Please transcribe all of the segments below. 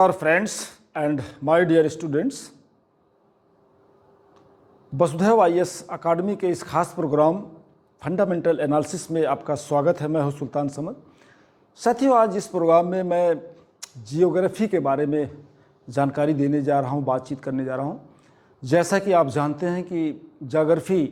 Our friends and my dear students, वसुधैव IAS academy के इस खास प्रोग्राम फंडामेंटल एनालिसिस में आपका स्वागत है। मैं हूं सुल्तान समद। साथियों, आज इस प्रोग्राम में मैं जियोग्राफी के बारे में जानकारी देने जा रहा हूं, बातचीत करने जा रहा हूं। जैसा कि आप जानते हैं कि ज्योग्राफी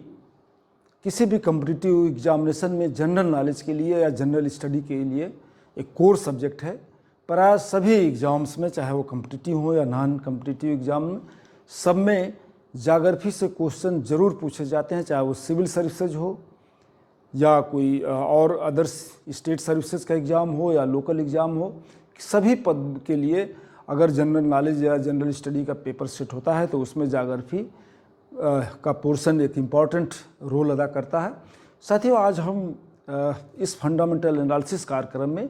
किसी भी कॉम्पिटिटिव एग्जामिनेशन में जनरल नॉलेज के लिए या जनरल स्टडी के लिए एक कोर सब्जेक्ट है। प्राय सभी एग्ज़ाम्स में, चाहे वो कॉम्पिटिटिव हो या नॉन कॉम्पिटिटिव एग्ज़ाम में, सब में ज्योग्राफी से क्वेश्चन ज़रूर पूछे जाते हैं, चाहे वो सिविल सर्विसेज हो या कोई और अदर्स स्टेट सर्विसेज का एग्ज़ाम हो या लोकल एग्ज़ाम हो। सभी पद के लिए अगर जनरल नॉलेज या जनरल स्टडी का पेपर सेट होता है तो उसमें ज्योग्राफी का पोर्शन एक इम्पॉर्टेंट रोल अदा करता है। साथियों, आज हम इस फंडामेंटल एनालिसिस कार्यक्रम में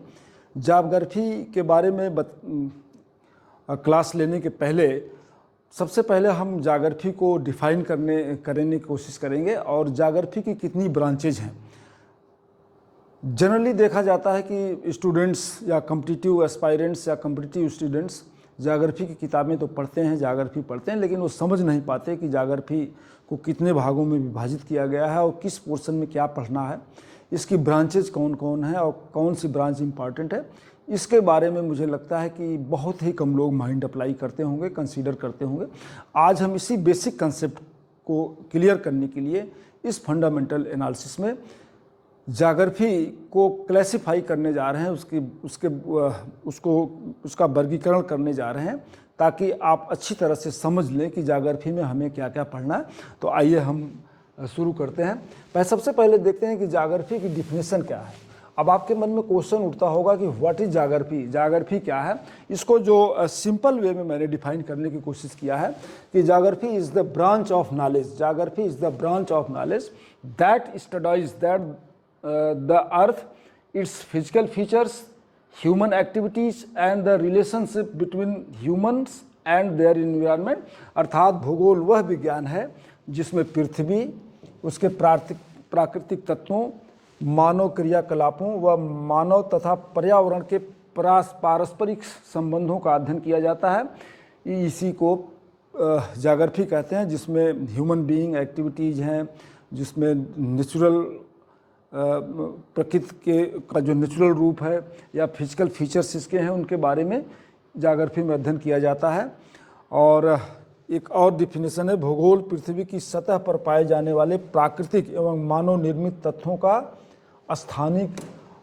ज्योग्राफी के बारे में क्लास लेने के पहले सबसे पहले हम ज्योग्राफी को डिफ़ाइन करने की कोशिश करेंगे और ज्योग्राफी की कितनी ब्रांचेज हैं। जनरली देखा जाता है कि स्टूडेंट्स या कॉम्पिटिटिव एस्पायरेंट्स या कॉम्पिटिटिव स्टूडेंट्स ज्योग्राफी की किताबें तो पढ़ते हैं, ज्योग्राफी पढ़ते हैं, लेकिन वो समझ नहीं पाते कि ज्योग्राफी को कितने भागों में विभाजित किया गया है और किस पोर्शन में क्या पढ़ना है, इसकी ब्रांचेज कौन कौन है और कौन सी ब्रांच इंपॉर्टेंट है। इसके बारे में मुझे लगता है कि बहुत ही कम लोग माइंड अप्लाई करते होंगे, कंसीडर करते होंगे। आज हम इसी बेसिक कंसेप्ट को क्लियर करने के लिए इस फंडामेंटल एनालिसिस में ज्योग्राफी को क्लासिफाई करने जा रहे हैं, उसका वर्गीकरण करने जा रहे हैं, ताकि आप अच्छी तरह से समझ लें कि ज्योग्राफी में हमें क्या क्या पढ़ना है। तो आइए हम शुरू करते हैं। सबसे पहले देखते हैं कि ज्योग्राफी की डिफिनेशन क्या है। अब आपके मन में क्वेश्चन उठता होगा कि व्हाट इज ज्योग्राफी, ज्योग्राफी क्या है। इसको जो सिंपल वे में मैंने डिफाइन करने की कोशिश किया है कि geography is the branch of knowledge, geography is the branch of knowledge that studies that the earth, it's physical features, human activities and the relationship between humans and their environment. अर्थात भूगोल वह विज्ञान है जिसमें पृथ्वी, उसके प्राकृतिक तत्वों, मानव क्रियाकलापों व मानव तथा पर्यावरण के पारस्परिक संबंधों का अध्ययन किया जाता है। इसी को ज्योग्राफी कहते हैं, जिसमें ह्यूमन बीइंग एक्टिविटीज़ हैं, जिसमें नेचुरल प्रकृति का जो नेचुरल रूप है या फिजिकल फीचर्स इसके हैं, उनके बारे में ज्योग्राफी में अध्ययन किया जाता है। और एक और डिफिनेशन है, भूगोल पृथ्वी की सतह पर पाए जाने वाले प्राकृतिक एवं मानव निर्मित तत्वों का स्थानिक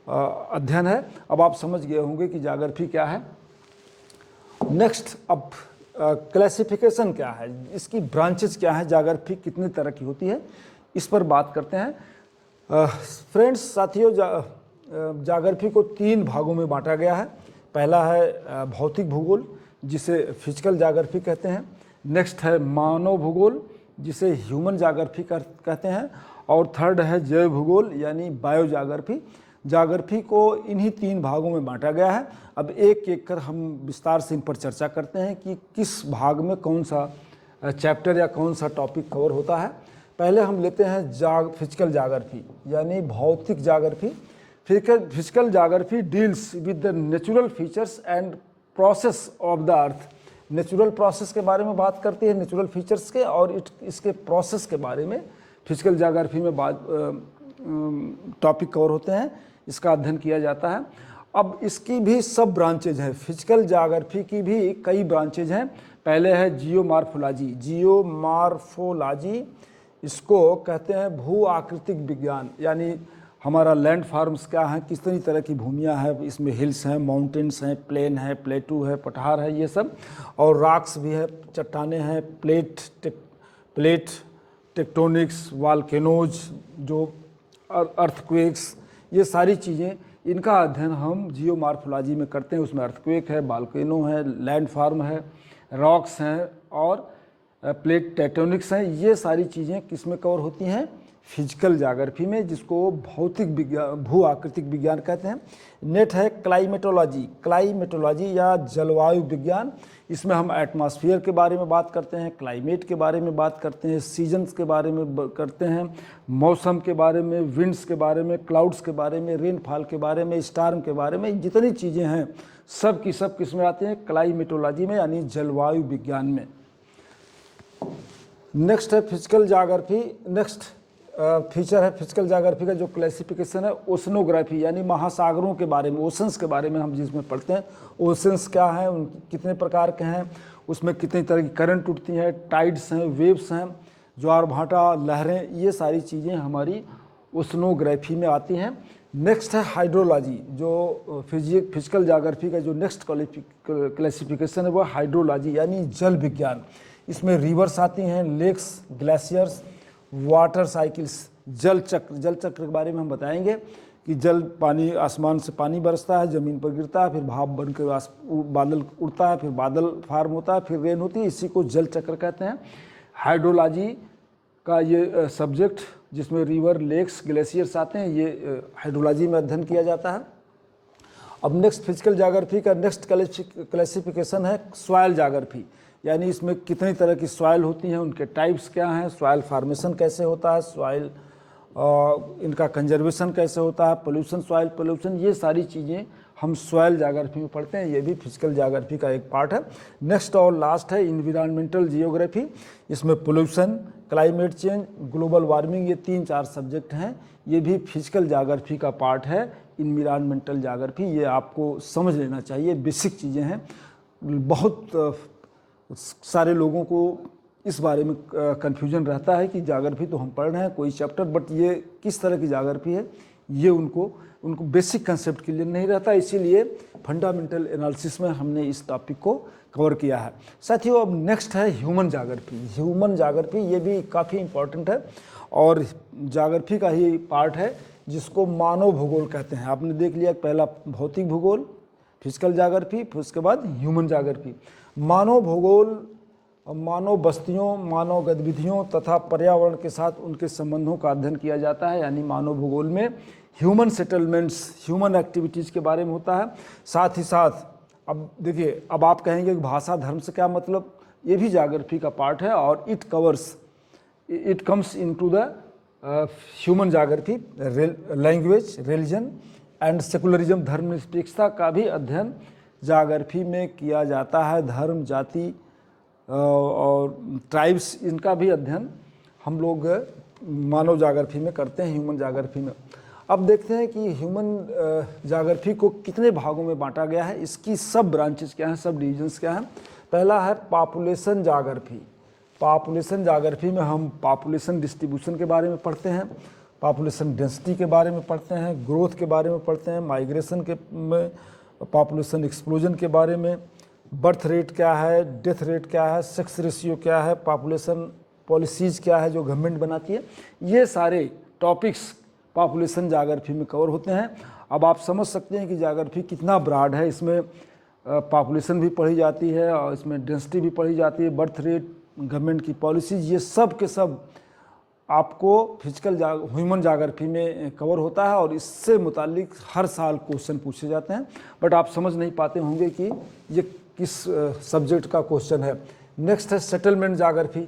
अध्ययन है। अब आप समझ गए होंगे कि ज्योग्राफी क्या है। नेक्स्ट, अब क्लासिफिकेशन क्या है, इसकी ब्रांचेस क्या है, ज्योग्राफी कितनी तरह की होती है, इस पर बात करते हैं। फ्रेंड्स, साथियों, ज्योग्राफी को 3 भागों में बांटा गया है। पहला है भौतिक भूगोल, जिसे फिजिकल ज्योग्राफी कहते हैं। नेक्स्ट है मानव भूगोल, जिसे ह्यूमन ज्योग्राफी कहते हैं। और थर्ड है जैव भूगोल यानी बायो ज्योग्राफी। ज्योग्राफी को इन्हीं 3 भागों में बांटा गया है। अब एक एक कर हम विस्तार से इन पर चर्चा करते हैं कि किस भाग में कौन सा चैप्टर या कौन सा टॉपिक कवर होता है। पहले हम लेते हैं फिजिकल ज्योग्राफी यानी भौतिक geography. Physical geography deals with the natural features and process of the earth. Natural process के बारे में बात करती है, नेचुरल फीचर्स के, और इसके प्रोसेस के बारे में फिजिकल ज्योग्राफी में टॉपिक कवर होते हैं, इसका अध्ययन किया जाता है। अब इसकी भी सब ब्रांचेज हैं, फिजिकल ज्योग्राफी की भी कई ब्रांचेज हैं। पहले है जियोमॉर्फोलॉजी। जियोमॉर्फोलॉजी इसको कहते हैं भू आकृतिक विज्ञान, यानी हमारा लैंड फॉर्म्स क्या हैं, कितनी तरह की भूमियाँ हैं, इसमें हिल्स हैं, माउंटेन्स हैं, प्लेन है, प्लेटू है, पठार है, ये सब, और रॉक्स भी है, चट्टानें हैं, प्लेट टेक्टोनिक्स, वॉल्केनोज, जो अर्थक्वेक्स, ये सारी चीज़ें, इनका अध्ययन हम जियोमॉर्फोलॉजी में करते हैं। उसमें अर्थक्वेक है, वॉल्केनो है, लैंड फॉर्म है, रॉक्स हैं और प्लेट टेक्टोनिक्स हैं। ये सारी चीज़ें किस में कवर होती हैं, फिजिकल ज्योग्राफी में, जिसको भौतिक विज्ञान, भू आकृतिक विज्ञान कहते हैं। नेट है क्लाइमेटोलॉजी या जलवायु विज्ञान। इसमें हम एटमॉस्फेयर के बारे में बात करते हैं, क्लाइमेट के बारे में बात करते हैं, सीजन्स के बारे में करते हैं, मौसम के बारे में, विंड्स के बारे में, क्लाउड्स के बारे में, रेनफॉल के बारे में, स्टार्म के बारे में, जितनी चीज़ें हैं सब की सब किस में आते हैं, क्लाइमेटोलॉजी में, यानी जलवायु विज्ञान में। नेक्स्ट है फिजिकल ज्योग्राफी। नेक्स्ट फीचर है फिजिकल ज्योग्राफी का जो क्लासिफिकेशन है, ओशनोग्राफी, यानी महासागरों के बारे में, ओशंस के बारे में हम जिसमें पढ़ते हैं। ओशंस क्या हैं, उन कितने प्रकार के हैं, उसमें कितनी तरह की करंट उठती हैं, टाइड्स हैं, वेव्स हैं, ज्वार भाटा, लहरें, ये सारी चीज़ें हमारी ओशनोग्राफी में आती हैं। नेक्स्ट है हाइड्रोलॉजी, जो फिजिकल ज्योग्राफी का जो नेक्स्ट क्लासिफिकेशन है वो हाइड्रोलॉजी, यानी जल विज्ञान। इसमें रिवर्स आती हैं, लेक्स, ग्लेशियर्स, वाटर साइकिल्स, जल चक्र के बारे में हम बताएंगे कि जल, पानी, आसमान से पानी बरसता है, ज़मीन पर गिरता है, फिर भाप बन के बादल उड़ता है, फिर बादल फार्म होता है, फिर रेन होती है, इसी को जल चक्र कहते हैं। हाइड्रोलॉजी का ये सब्जेक्ट जिसमें रिवर, लेक्स, ग्लेशियर्स आते हैं, ये हाइड्रोलॉजी में अध्ययन किया जाता है। अब नेक्स्ट फिजिकल ज्योग्राफी का नेक्स्ट क्लासिफिकेशन है सॉइल ज्योग्राफी, यानी इसमें कितनी तरह की सॉइल होती हैं, उनके टाइप्स क्या हैं, सॉइल फार्मेशन कैसे होता है, सॉइल इनका कंजर्वेशन कैसे होता है, पोल्यूशन, सॉइल पोल्यूशन, ये सारी चीज़ें हम सॉइल ज्योग्राफी में पढ़ते हैं। ये भी फिजिकल ज्योग्राफी का एक पार्ट है। नेक्स्ट और लास्ट है इन्वायरमेंटल जियोग्राफी। इसमें pollution, climate change, global warming, ये 3-4 सब्जेक्ट हैं। ये भी फिजिकल ज्योग्राफी का पार्ट है, इन्वायरमेंटल ज्योग्राफी। ये आपको समझ लेना चाहिए, बेसिक चीज़ें हैं। बहुत सारे लोगों को इस बारे में कन्फ्यूजन रहता है कि ज्योग्राफी तो हम पढ़ रहे हैं कोई चैप्टर, बट ये किस तरह की ज्योग्राफी है ये उनको बेसिक कंसेप्ट क्लियर नहीं रहता। इसीलिए फंडामेंटल एनालिसिस में हमने इस टॉपिक को कवर किया है। साथियों, अब नेक्स्ट है ह्यूमन ज्योग्राफी। ह्यूमन ज्योग्राफी ये भी काफ़ी इंपॉर्टेंट है और ज्योग्राफी का ही पार्ट है, जिसको मानव भूगोल कहते हैं। आपने देख लिया, पहला भौतिक भूगोल, फिजिकल ज्योग्राफी, फिर उसके बाद ह्यूमन ज्योग्राफी। मानव भूगोल मानव बस्तियों, मानव गतिविधियों तथा पर्यावरण के साथ उनके संबंधों का अध्ययन किया जाता है, यानी मानव भूगोल में ह्यूमन सेटलमेंट्स, ह्यूमन एक्टिविटीज़ के बारे में होता है। साथ ही साथ अब देखिए, अब आप कहेंगे कि भाषा धर्म से क्या मतलब, ये भी ज्योग्राफी का पार्ट है और it comes into the human geography. Language, religion and secularism, धर्मनिरपेक्षता का भी अध्ययन ज्योग्राफी में किया जाता है। धर्म, जाति और ट्राइब्स, इनका भी अध्ययन हम लोग मानव ज्योग्राफी में करते हैं, ह्यूमन ज्योग्राफी में। अब देखते हैं कि ह्यूमन ज्योग्राफी को कितने भागों में बांटा गया है, इसकी सब ब्रांचेस क्या हैं, सब डिविजन्स क्या हैं। पहला है पॉपुलेशन ज्योग्राफी। पॉपुलेशन ज्योग्राफी में हम पॉपुलेशन डिस्ट्रीब्यूशन के बारे में पढ़ते हैं, पॉपुलेशन डेंसिटी के बारे में पढ़ते हैं, ग्रोथ के बारे में पढ़ते हैं, माइग्रेशन के में, पॉपुलेशन एक्सप्लोजन के बारे में, बर्थ रेट क्या है, डेथ रेट क्या है, सेक्स रेशियो क्या है, पॉपुलेशन पॉलिसीज़ क्या है जो गवर्नमेंट बनाती है। ये सारे टॉपिक्स पॉपुलेशन ज्योग्राफी में कवर होते हैं। अब आप समझ सकते हैं कि ज्योग्राफी कितना ब्रॉड है। इसमें पॉपुलेशन भी पढ़ी जाती है और इसमें डेंसिटी भी पढ़ी जाती है, बर्थ रेट, गवर्नमेंट की पॉलिसीज़, ये सब के सब आपको फिजिकल ह्यूमन ज्योग्राफी में कवर होता है और इससे मुतालिक हर साल क्वेश्चन पूछे जाते हैं। बट आप समझ नहीं पाते होंगे कि ये किस सब्जेक्ट का क्वेश्चन है। नेक्स्ट है सेटलमेंट ज्योग्राफी।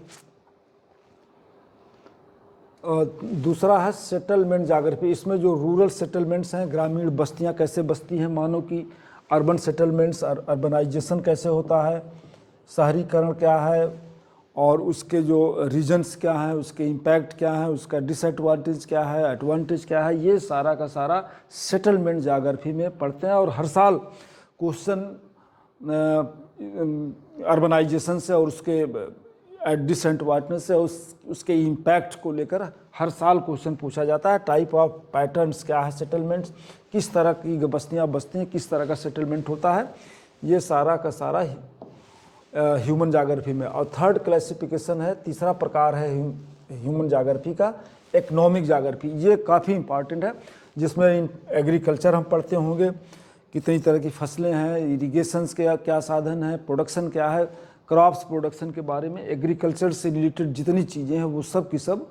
दूसरा है सेटलमेंट ज्योग्राफी। इसमें जो रूरल सेटलमेंट्स हैं, ग्रामीण बस्तियां कैसे बसती हैं मानव की, अर्बन सेटलमेंट्स, अर्बनाइजेशन कैसे होता है, शहरीकरण क्या है और उसके जो रीजन्स क्या हैं, उसके इम्पैक्ट क्या है, उसका डिसएडवांटेज क्या है, एडवांटेज क्या है, ये सारा का सारा सेटलमेंट ज्योग्राफी में पढ़ते हैं। और हर साल क्वेश्चन अर्बनाइजेशन से और उसके डिसएडवांटेज से उसके इम्पैक्ट को लेकर हर साल क्वेश्चन पूछा जाता है। टाइप ऑफ पैटर्न्स क्या है, सेटलमेंट्स, किस तरह की बस्तियाँ बसती हैं, किस तरह का सेटलमेंट होता है, ये सारा का सारा ह्यूमन ज्योग्राफी में। और थर्ड क्लासिफिकेशन है, तीसरा प्रकार है ह्यूमन ज्योग्राफी का, इकोनॉमिक ज्योग्राफी। ये काफ़ी इंपॉर्टेंट है, जिसमें एग्रीकल्चर हम पढ़ते होंगे, कितनी तरह की फसलें हैं, इरिगेशंस के क्या साधन है, प्रोडक्शन क्या है, क्रॉप्स प्रोडक्शन के बारे में, एग्रीकल्चर से रिलेटेड जितनी चीज़ें हैं वो सब की सब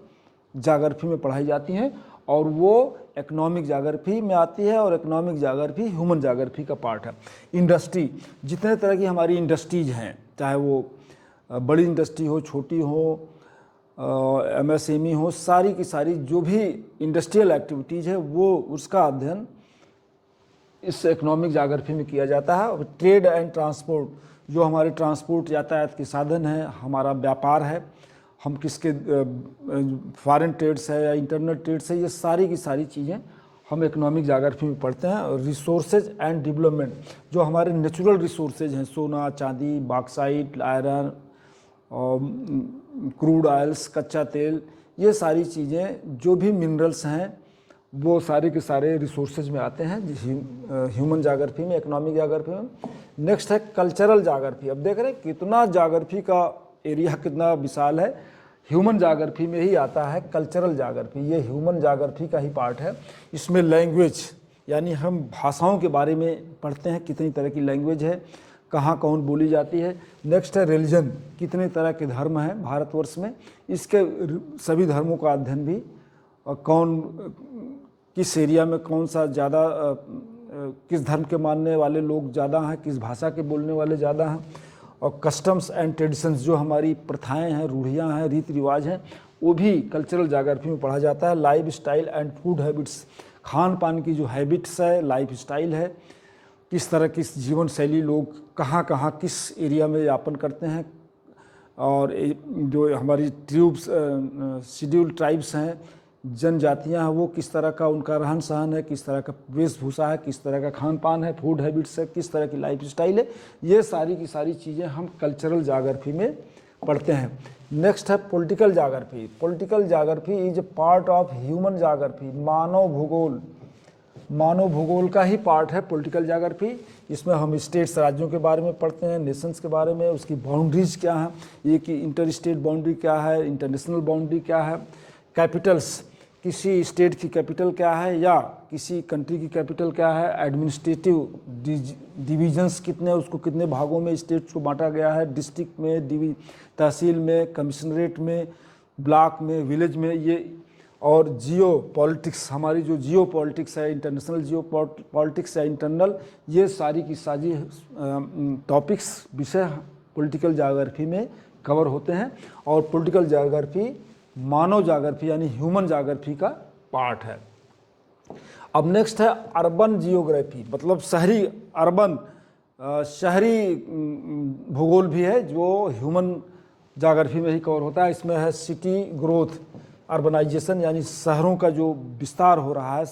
ज्योग्राफी में पढ़ाई जाती हैं और वो इकोनॉमिक ज्योग्राफी में आती है। और इकोनॉमिक ज्योग्राफी ह्यूमन ज्योग्राफी का पार्ट है। इंडस्ट्री, जितने तरह की हमारी इंडस्ट्रीज हैं, चाहे वो बड़ी इंडस्ट्री हो, छोटी हो, MSME हो, सारी की सारी जो भी इंडस्ट्रियल एक्टिविटीज़ है वो उसका अध्ययन इस इकोनॉमिक जाग्राफी में किया जाता है। ट्रेड एंड ट्रांसपोर्ट, जो हमारे ट्रांसपोर्ट यातायात के साधन हैं, हमारा व्यापार है, हम किसके फॉरेन ट्रेड्स है या इंटरनल ट्रेड्स है, ये सारी की सारी चीज़ें हम इकोनॉमिक जाग्राफी में पढ़ते हैं। और रिसोर्सेज एंड डेवलपमेंट, जो हमारे नेचुरल रिसोर्सेज हैं, सोना, चांदी, बॉक्साइट, आयरन और क्रूड ऑयल्स, कच्चा तेल, ये सारी चीज़ें जो भी मिनरल्स हैं वो सारे के सारे रिसोर्सेज में आते हैं ह्यूमन जाग्राफी में, इकोनॉमिक जाग्राफी में। नेक्स्ट है कल्चरल जाग्राफी। अब देख रहे हैं कितना जाग्राफी का एरिया कितना विशाल है, ह्यूमन जाग्राफी में ही आता है कल्चरल जाग्राफी। ये ह्यूमन जाग्राफी का ही पार्ट है। इसमें लैंग्वेज, यानी हम भाषाओं के बारे में पढ़ते हैं, कितनी तरह की लैंग्वेज है, कहाँ कौन बोली जाती है। नेक्स्ट है रिलीजन, कितने तरह के धर्म हैं भारतवर्ष में, इसके सभी धर्मों का अध्ययन भी, और कौन किस एरिया में कौन सा ज़्यादा किस धर्म के मानने वाले लोग ज़्यादा हैं, किस भाषा के बोलने वाले ज़्यादा हैं। और कस्टम्स एंड ट्रेडिशंस, जो हमारी प्रथाएं हैं, रूढ़ियाँ हैं, रीति रिवाज हैं, वो भी कल्चरल जाग्राफी में पढ़ा जाता है। Life style and food habits, Khan पान की जो हैबिट्स है, लाइफ स्टाइल है, किस तरह की जीवन शैली लोग कहाँ कहाँ किस एरिया में यापन करते हैं। और जो हमारी ट्यूब्स शेड्यूल ट्राइब्स हैं, जनजातियां हैं, वो किस तरह का उनका रहन सहन है, किस तरह का वेशभूषा है, किस तरह का खान पान है, फूड हैबिट्स है, किस तरह की लाइफ स्टाइल है, ये सारी की सारी चीज़ें हम कल्चरल जाग्राफी में पढ़ते हैं। नेक्स्ट है political geography. Political geography is a part of human geography. मानव भूगोल, मानव भूगोल का ही पार्ट है पॉलिटिकल जाग्राफी। इसमें हम स्टेट्स, राज्यों के बारे में पढ़ते हैं, नेशंस के बारे में, उसकी बाउंड्रीज क्या हैं, ये कि इंटर स्टेट बाउंड्री क्या है, इंटरनेशनल बाउंड्री क्या है, कैपिटल्स, किसी स्टेट की कैपिटल क्या है या किसी कंट्री की कैपिटल क्या है, एडमिनिस्ट्रेटिव डिवीजन्स कितने, उसको कितने भागों में स्टेट्स को बांटा गया है, डिस्ट्रिक्ट में, तहसील में, कमिश्नरेट में, ब्लॉक में, विलेज में, ये। और जियो पॉलिटिक्स, हमारी जो जियो पॉलिटिक्स है, इंटरनेशनल जियो पॉलिटिक्स है, इंटरनल, ये सारी की सारी टॉपिक्स, विषय पॉलिटिकल जाग्राफी में कवर होते हैं। और पॉलिटिकल जाग्राफी मानव जाग्राफी यानी ह्यूमन जाग्राफी का पार्ट है। अब नेक्स्ट है अर्बन जियोग्राफी, मतलब शहरी, अर्बन शहरी भूगोल भी है, जो ह्यूमन जाग्राफी में ही कवर होता है। इसमें है सिटी ग्रोथ, अर्बनाइजेशन, यानी शहरों का जो विस्तार हो रहा है,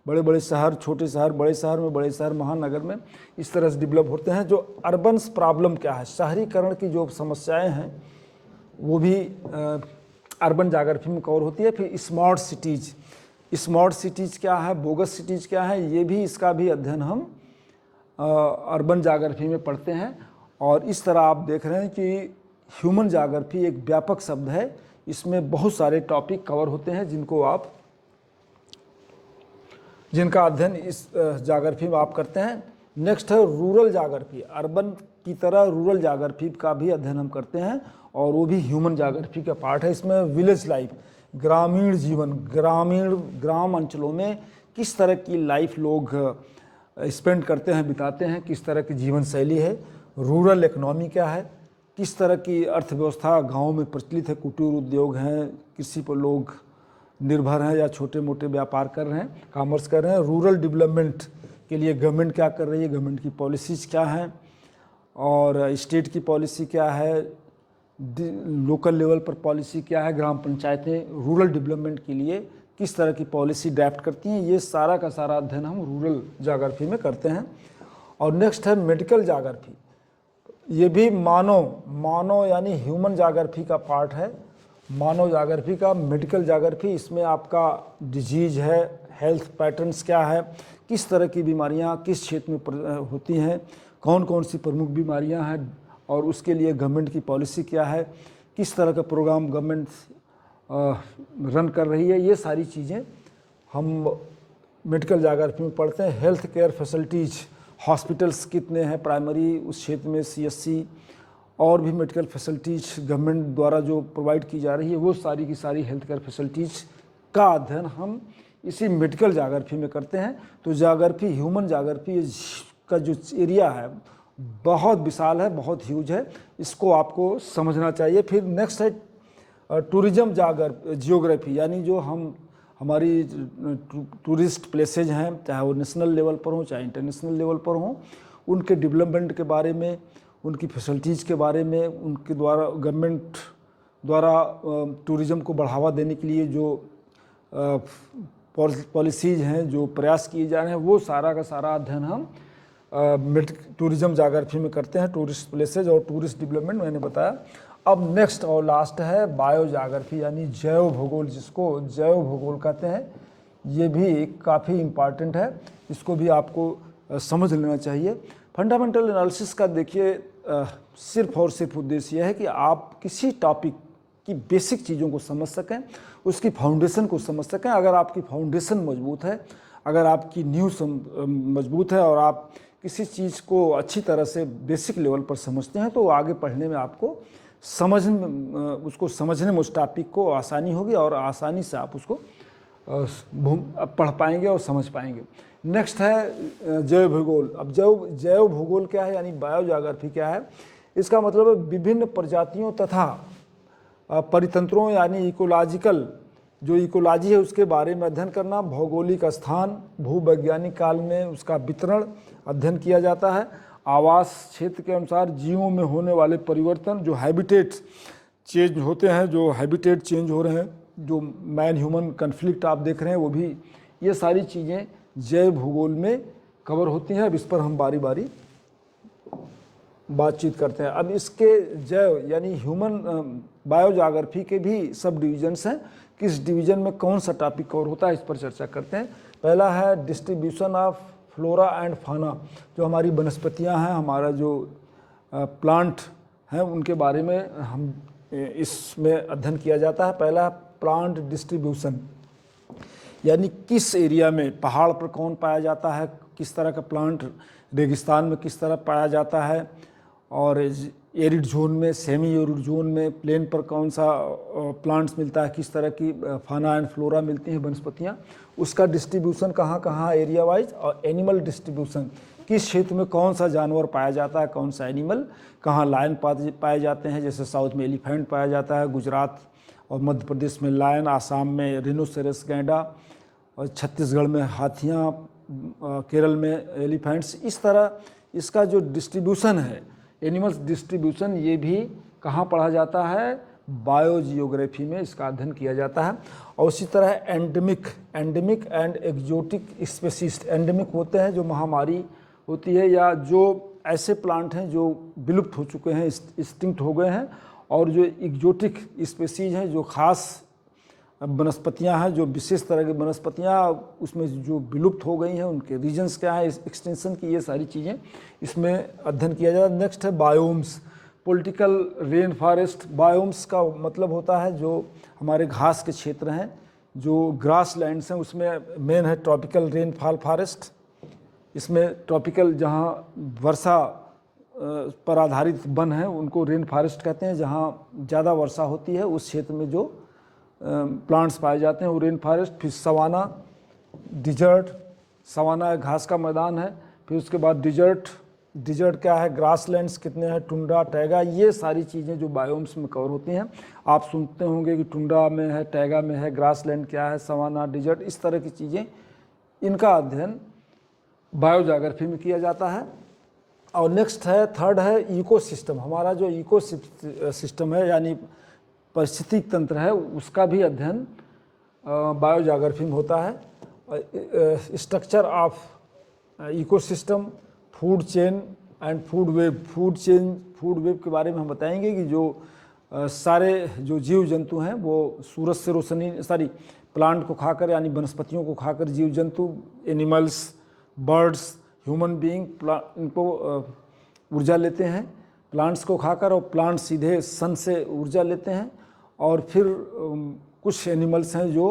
बड़े बड़े शहर, छोटे शहर, बड़े शहर में, बड़े शहर महानगर में, इस तरह से डेवलप होते हैं। जो अर्बन प्रॉब्लम क्या है, शहरीकरण की जो समस्याएं हैं, वो भी अर्बन जाग्राफी में कवर होती है। फिर स्मार्ट सिटीज़, स्मार्ट सिटीज़ क्या है, बोगस सिटीज़ क्या है, ये भी, इसका भी अध्ययन हम अर्बन जाग्राफी में पढ़ते हैं। और इस तरह आप देख रहे हैं कि ह्यूमन जाग्राफी एक व्यापक शब्द है, इसमें बहुत सारे टॉपिक कवर होते हैं जिनका अध्ययन इस जाग्राफी में आप करते हैं। नेक्स्ट है रूरल जाग्राफी। अर्बन की तरह रूरल जाग्राफी का भी अध्ययन हम करते हैं, और वो भी ह्यूमन जाग्राफी का पार्ट है। इसमें विलेज लाइफ, ग्रामीण जीवन, ग्राम अंचलों में किस तरह की लाइफ लोग स्पेंड करते हैं, बिताते हैं, किस तरह की जीवन शैली है। रूरल इकोनॉमी क्या है, किस तरह की अर्थव्यवस्था गाँव में प्रचलित है, कुटीर उद्योग हैं, कृषि पर लोग निर्भर हैं या छोटे मोटे व्यापार कर रहे हैं, कॉमर्स कर रहे हैं। रूरल डेवलपमेंट के लिए गवर्नमेंट क्या कर रही है, गवर्नमेंट की पॉलिसीज़ क्या हैं, और स्टेट की पॉलिसी क्या है, लोकल लेवल पर पॉलिसी क्या है, ग्राम पंचायतें रूरल डेवलपमेंट के लिए किस तरह की पॉलिसी ड्राफ्ट करती हैं, ये सारा का सारा अध्ययन हम रूरल जाग्राफी में करते हैं। और नेक्स्ट है मेडिकल जाग्राफी। ये भी मानव यानी ह्यूमन जाग्राफी का पार्ट है, मानव जाग्राफी का मेडिकल जाग्राफी। इसमें आपका डिजीज है, हेल्थ पैटर्न्स क्या है, किस तरह की बीमारियां किस क्षेत्र में होती हैं, कौन कौन सी प्रमुख बीमारियां हैं, और उसके लिए गवर्नमेंट की पॉलिसी क्या है, किस तरह का प्रोग्राम गवर्नमेंट रन कर रही है, ये सारी चीज़ें हम मेडिकल जाग्राफी में पढ़ते हैं। हेल्थ केयर फैसिलिटीज़, हॉस्पिटल्स कितने हैं प्राइमरी उस क्षेत्र में, CSC और भी मेडिकल फैसिलिटीज़ गवर्नमेंट द्वारा जो प्रोवाइड की जा रही है, वो सारी की सारी हेल्थ केयर फैसिलिटीज़ का अध्ययन हम इसी मेडिकल जाग्राफी में करते हैं। तो जाग्राफी, ह्यूमन जाग्राफी का जो एरिया है बहुत विशाल है, बहुत ह्यूज है, इसको आपको समझना चाहिए। फिर नेक्स्ट है टूरिज्म जियोग्राफी, यानी जो हमारी टूरिस्ट प्लेसेज हैं, चाहे वो नेशनल लेवल पर हो चाहे इंटरनेशनल लेवल पर हो, उनके डेवलपमेंट के बारे में, उनकी फैसिलिटीज़ के बारे में, उनके द्वारा गवर्नमेंट द्वारा टूरिज़्म को बढ़ावा देने के लिए जो पॉलिसीज़ हैं, जो प्रयास किए जा रहे हैं, वो सारा का सारा अध्ययन हम टूरिज़्म ज्योग्राफी में करते हैं। टूरिस्ट प्लेसेज और टूरिस्ट डेवलपमेंट मैंने बताया। अब नेक्स्ट और लास्ट है बायो ज्योग्राफी, यानी जैव भूगोल, जिसको जैव भूगोल कहते हैं। ये भी काफ़ी इम्पॉर्टेंट है, इसको भी आपको समझ लेना चाहिए। फंडामेंटल एनालिसिस का देखिए सिर्फ और सिर्फ उद्देश्य यह है कि आप किसी टॉपिक की बेसिक चीज़ों को समझ सकें, उसकी फाउंडेशन को समझ सकें। अगर आपकी फाउंडेशन मजबूत है, अगर आपकी नींव मजबूत है और आप किसी चीज़ को अच्छी तरह से बेसिक लेवल पर समझते हैं, तो आगे पढ़ने में आपको उसको समझने में उस टॉपिक को आसानी होगी और आसानी से आप उसको पढ़ पाएंगे और समझ पाएंगे। नेक्स्ट है जैव भूगोल। अब जैव भूगोल क्या है, यानी बायो ज्योग्राफी क्या है? इसका मतलब है विभिन्न प्रजातियों तथा परितंत्रों, यानी इकोलॉजिकल, जो इकोलॉजी है उसके बारे में अध्ययन करना। भौगोलिक स्थान, भूवैज्ञानिक काल में उसका वितरण अध्ययन किया जाता है। आवास क्षेत्र के अनुसार जीवों में होने वाले परिवर्तन, जो हैबिटेट चेंज होते हैं, जो हैबिटेट चेंज हो रहे हैं, जो मैन ह्यूमन कन्फ्लिक्ट आप देख रहे हैं, वो भी, ये सारी चीज़ें जैव भूगोल में कवर होती हैं। अब इस पर हम बारी बारी बातचीत करते हैं। अब इसके जैव यानी ह्यूमन बायो ज्योग्राफी के भी सब डिविजन्स हैं। किस डिवीजन में कौन सा टॉपिक कवर होता है, इस पर चर्चा करते हैं। पहला है डिस्ट्रीब्यूशन ऑफ फ्लोरा एंड फाना, जो हमारी वनस्पतियां हैं, हमारा जो प्लांट हैं, उनके बारे में हम इसमें अध्ययन किया जाता है। पहला प्लांट डिस्ट्रीब्यूशन, यानी किस एरिया में, पहाड़ पर कौन पाया जाता है, किस तरह का प्लांट, रेगिस्तान में किस तरह पाया जाता है, और एरिड जोन में, सेमी एरिड जोन में, प्लेन पर कौन सा प्लांट्स मिलता है, किस तरह की फाना एंड फ्लोरा मिलती हैं, वनस्पतियाँ, उसका डिस्ट्रीब्यूशन कहाँ कहाँ एरिया वाइज। और एनिमल डिस्ट्रीब्यूशन, किस क्षेत्र में कौन सा जानवर पाया जाता है, कौन सा एनिमल, कहाँ लायन पाए जाते हैं, जैसे साउथ में एलिफेंट पाया जाता है, गुजरात और मध्य प्रदेश में लायन, आसाम में रिनोसेरस गैंडा, और छत्तीसगढ़ में हाथियाँ, केरल में एलिफेंट्स। इस तरह इसका जो डिस्ट्रीब्यूशन है, एनिमल्स डिस्ट्रीब्यूशन, ये भी कहाँ पढ़ा जाता है, बायो जियोग्राफी में इसका अध्ययन किया जाता है। और उसी तरह endemic and exotic species. Endemic होते हैं जो महामारी होती है, या जो ऐसे प्लांट हैं जो विलुप्त हो चुके हैं, एक्सटिंक्ट हो गए हैं, और जो एक्जोटिक स्पेसीज हैं, जो खास वनस्पतियां हैं, जो विशेष तरह की वनस्पतियां, उसमें जो विलुप्त हो गई हैं, उनके रीजन्स क्या है, एक्सटेंशन की, ये सारी चीज़ें इसमें अध्ययन किया जाता है। नेक्स्ट है biomes, political rain forest. Biomes का मतलब होता है जो हमारे घास के क्षेत्र हैं, जो ग्रास लैंड्स हैं, उसमें मेन है ट्रॉपिकल रेनफॉल फॉरेस्ट। इसमें ट्रॉपिकल, जहाँ वर्षा पर आधारित वन है, उनको रेन फॉरेस्ट कहते हैं। जहाँ ज़्यादा वर्षा होती है उस क्षेत्र में जो प्लांट्स पाए जाते हैं वो रेन फॉरेस्ट। फिर सवाना, डिजर्ट, सवाना घास का मैदान है। फिर उसके बाद डिजर्ट क्या है, ग्रासलैंड्स कितने हैं, टुंड्रा, टैगा, ये सारी चीज़ें जो बायोम्स में कवर होती हैं। आप सुनते होंगे कि टुंड्रा में है, टैगा में है, ग्रासलैंड क्या है, सवाना, डिजर्ट, इस तरह की चीज़ें, इनका अध्ययन बायो ज्योग्राफी में किया जाता है। और नेक्स्ट है, थर्ड है इकोसिस्टम। हमारा जो इकोसिस्टम है, यानी पारिस्थितिक तंत्र है, उसका भी अध्ययन बायो ज्योग्राफी में होता है। Structure of ecosystem, food chain and food web. Food web के बारे में हम बताएंगे कि जो सारे जो जीव जंतु हैं वो सूरज से रोशनी, प्लांट को खाकर, यानी वनस्पतियों को खाकर जीव जंतु, एनिमल्स, बर्ड्स, ह्यूमन बीइंग, इनको ऊर्जा लेते हैं प्लांट्स को खाकर, और प्लांट सीधे सन से ऊर्जा लेते हैं। और फिर कुछ एनिमल्स हैं जो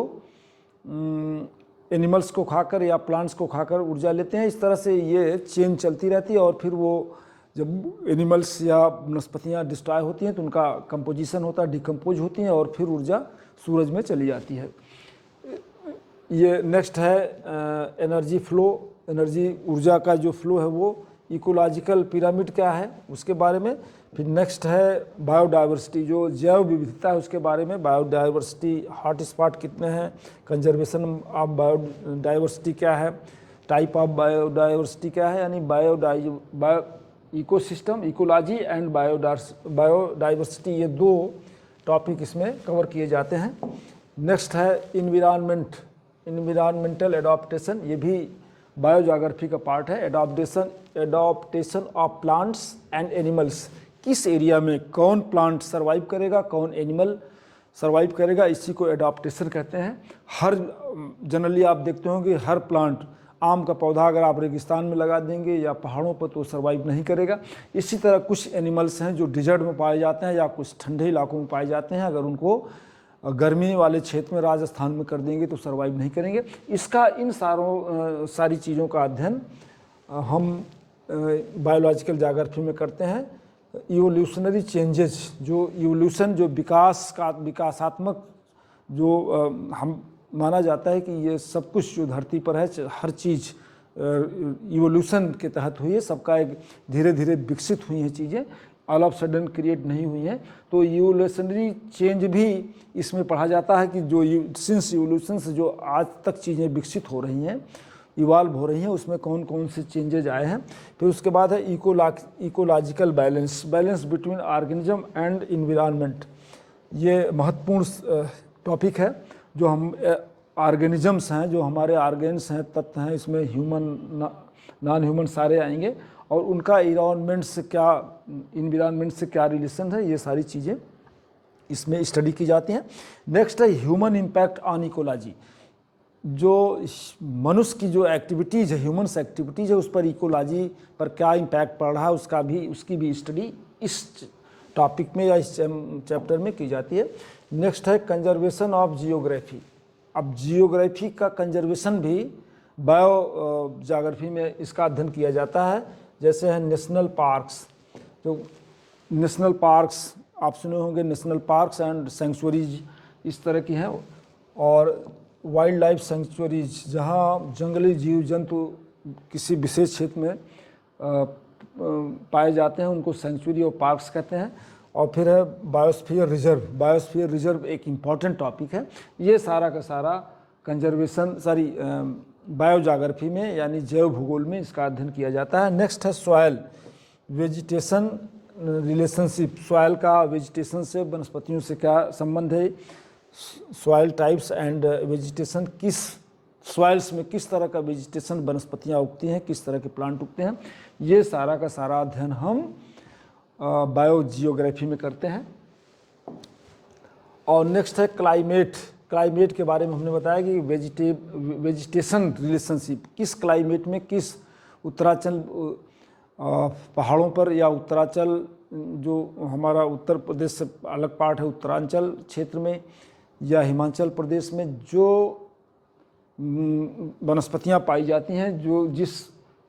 एनिमल्स को खाकर या प्लांट्स को खाकर ऊर्जा लेते हैं। इस तरह से ये चेन चलती रहती है, और फिर वो जब एनिमल्स या वनस्पतियाँ डिस्ट्रॉय होती हैं तो उनका कंपोजिशन होता है, डिकम्पोज होती हैं, और फिर ऊर्जा सूरज में चली जाती है। ये नेक्स्ट है एनर्जी फ्लो। एनर्जी, ऊर्जा का जो फ्लो है वो इकोलॉजिकल पिरामिड क्या है उसके बारे में। फिर नेक्स्ट है बायोडाइवर्सिटी, जो जैव विविधता है उसके बारे में, बायोडाइवर्सिटी हॉट स्पॉट कितने हैं, कंजर्वेशन ऑफ बायोडाइवर्सिटी क्या है, टाइप ऑफ बायोडाइवर्सिटी क्या है, यानी bio ecosystem, ecology and biodiversity, ये 2 टॉपिक इसमें कवर किए जाते हैं। नेक्स्ट है इन्वायरमेंटल एडाप्टेशन, ये भी बायोजोग्राफी का पार्ट है। Adaptation of plants and animals, किस एरिया में कौन प्लांट सर्वाइव करेगा, कौन एनिमल सर्वाइव करेगा, इसी को एडाप्टेशन कहते हैं। हर जनरली आप देखते होंगे हर प्लांट, आम का पौधा अगर आप रेगिस्तान में लगा देंगे या पहाड़ों पर तो सर्वाइव नहीं करेगा। इसी तरह कुछ एनिमल्स हैं जो डिजर्ट में पाए जाते हैं या कुछ ठंडे इलाकों में पाए जाते हैं, अगर उनको गर्मी वाले क्षेत्र में राजस्थान में कर देंगे तो सर्वाइव नहीं करेंगे। इसका इन सारी चीज़ों का अध्ययन हम बायोलॉजिकल ज्योग्राफी में करते हैं। इवोल्यूशनरी चेंजेस, जो इवोल्यूशन, जो विकासात्मक जो हम माना जाता है कि ये सब कुछ जो धरती पर है, हर चीज़ इवोल्यूशन के तहत हुई है, सबका एक धीरे धीरे विकसित हुई हैं चीज़ें, ऑल ऑफ सडन क्रिएट नहीं हुई हैं। तो इवोल्यूशनरी चेंज भी इसमें पढ़ा जाता है कि जो सिंस इवोल्यूशन से जो आज तक चीज़ें विकसित हो रही हैं, इवॉल्व हो रही हैं, उसमें कौन कौन से चेंजेज आए हैं। फिर उसके बाद है ecological balance between organism and environment, ये महत्वपूर्ण टॉपिक है। जो हम ऑर्गेनिजम्स हैं, जो हमारे ऑर्गेन्स हैं, तत्व हैं, इसमें ह्यूमन नॉन ह्यूमन सारे आएंगे, और उनका इन्वायरमेंट से क्या रिलेशन है, ये सारी चीज़ें इसमें स्टडी की जाती हैं। नेक्स्ट है ह्यूमन इम्पैक्ट ऑन इकोलॉजी, जो मनुष्य की जो एक्टिविटीज़ है, ह्यूमन्स एक्टिविटीज़ है, उस पर इकोलॉजी पर क्या इम्पैक्ट पड़ रहा है, उसकी भी स्टडी इस टॉपिक में या इस चैप्टर में की जाती है। नेक्स्ट है कंजर्वेशन ऑफ जियोग्राफी। अब जियोग्राफी का कंजर्वेशन भी बायोजोग्राफी में इसका अध्ययन किया जाता है। जैसे है नेशनल पार्क्स, जो नेशनल पार्क्स आप सुने होंगे, नेशनल पार्क्स एंड सेंचुरीज इस तरह की हैं, और वाइल्ड लाइफ सेंचुरीज, जहाँ जंगली जीव जंतु किसी विशेष क्षेत्र में पाए जाते हैं, उनको सेंचुरी और पार्क्स कहते हैं। और फिर है बायोस्फीयर रिजर्व एक इम्पॉर्टेंट टॉपिक है। ये सारा का सारा कंजर्वेशन बायोजोग्राफी में यानी जैव भूगोल में इसका अध्ययन किया जाता है। नेक्स्ट है सॉयल वेजिटेशन रिलेशनशिप, सॉयल का वेजिटेशन से, वनस्पतियों से क्या संबंध है, सॉयल टाइप्स एंड वेजिटेशन, किस सॉइल्स में किस तरह का वेजिटेशन, वनस्पतियाँ उगती हैं, किस तरह के प्लांट उगते हैं, ये सारा का सारा अध्ययन हम बायोजियोग्राफी में करते हैं। और नेक्स्ट है क्लाइमेट के बारे में हमने बताया कि वेजिटेशन रिलेशनशिप, किस क्लाइमेट में, किस उत्तरांचल पहाड़ों पर या उत्तरांचल जो हमारा उत्तर प्रदेश से अलग पार्ट है, उत्तरांचल क्षेत्र में या हिमाचल प्रदेश में जो वनस्पतियाँ पाई जाती हैं, जो जिस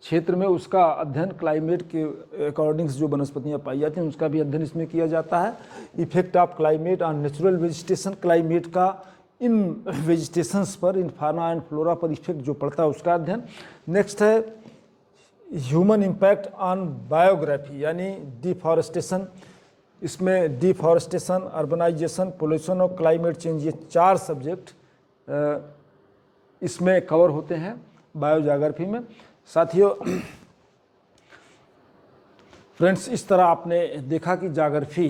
क्षेत्र में, उसका अध्ययन क्लाइमेट के अकॉर्डिंग्स जो वनस्पतियाँ पाई जाती हैं उसका भी अध्ययन इसमें किया जाता है। Effect of climate on natural vegetation, climate का इन वेजिटेशंस पर, इन फाना एंड फ्लोरा पर इफेक्ट जो पड़ता है उसका अध्ययन। नेक्स्ट है ह्यूमन इम्पैक्ट ऑन बायोग्राफी यानी डिफॉरेस्टेशन, इसमें डिफॉरेस्टेशन, अर्बनाइजेशन, पोल्यूशन और क्लाइमेट चेंज, ये 4 सब्जेक्ट इसमें कवर होते हैं बायोजोग्राफी में। साथियों, फ्रेंड्स, इस तरह आपने देखा कि ज्योग्राफी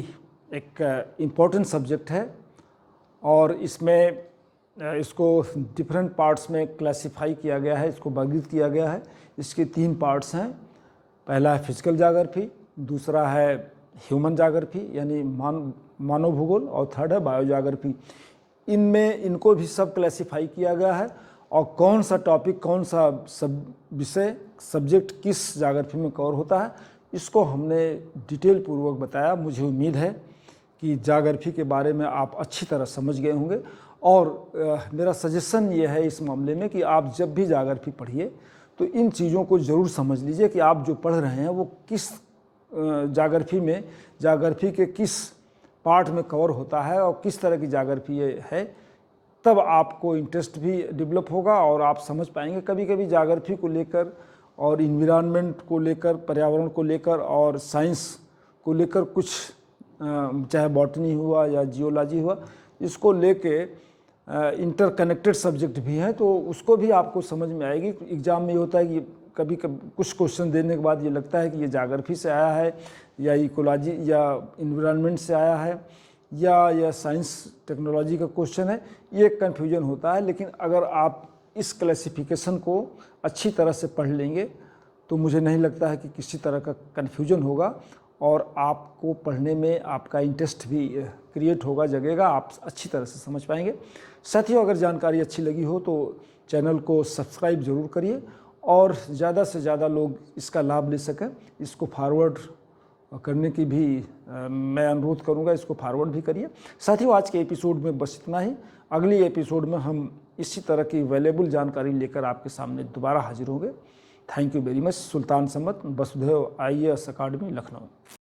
एक इम्पॉर्टेंट सब्जेक्ट है और इसमें इसको डिफरेंट पार्ट्स में क्लासिफाई किया गया है, इसको वर्गीकृत किया गया है। इसके 3 पार्ट्स हैं। पहला है फिजिकल ज्योग्राफी, दूसरा है ह्यूमन ज्योग्राफी यानी मानव भूगोल, और थर्ड है बायोज्योग्राफी। इनको भी सब क्लासिफाई किया गया है और कौन सा टॉपिक, कौन सा विषय, सब्जेक्ट किस ज्योग्राफी में कवर होता है, इसको हमने डिटेल पूर्वक बताया। मुझे उम्मीद है कि ज्योग्राफी के बारे में आप अच्छी तरह समझ गए होंगे। और मेरा सजेशन ये है इस मामले में कि आप जब भी ज्योग्राफी पढ़िए तो इन चीज़ों को ज़रूर समझ लीजिए कि आप जो पढ़ रहे हैं वो किस ज्योग्राफी के किस पार्ट में कवर होता है और किस तरह की ज्योग्राफी ये है। तब आपको इंटरेस्ट भी डेवलप होगा और आप समझ पाएंगे। कभी कभी ज्योग्राफी को लेकर और इन्वायरमेंट को लेकर, पर्यावरण को लेकर और साइंस को लेकर कुछ चाहे बॉटनी हुआ या जियोलॉजी हुआ, इसको लेके इंटरकनेक्टेड सब्जेक्ट भी हैं, तो उसको भी आपको समझ में आएगी। एग्ज़ाम में ये होता है कि कभी कभी कुछ क्वेश्चन देने के बाद ये लगता है कि ये ज्योग्राफी से आया है या इकोलॉजी या इन्वायरमेंट से आया है या साइंस टेक्नोलॉजी का क्वेश्चन है, ये कन्फ्यूजन होता है। लेकिन अगर आप इस क्लासिफिकेशन को अच्छी तरह से पढ़ लेंगे तो मुझे नहीं लगता है कि किसी तरह का कन्फ्यूजन होगा और आपको पढ़ने में आपका इंटरेस्ट भी क्रिएट होगा, जगेगा, आप अच्छी तरह से समझ पाएंगे। साथियों, अगर जानकारी अच्छी लगी हो तो चैनल को सब्सक्राइब ज़रूर करिए और ज़्यादा से ज़्यादा लोग इसका लाभ ले सकें, इसको फॉरवर्ड करने की भी मैं अनुरोध करूंगा, इसको फॉरवर्ड भी करिए। साथियों, आज के एपिसोड में बस इतना ही। अगली एपिसोड में हम इसी तरह की वैल्यूएबल जानकारी लेकर आपके सामने दोबारा हाजिर होंगे। Thank you very much. Sultan Samad, Vasudhaiva IAS academy, Lucknow.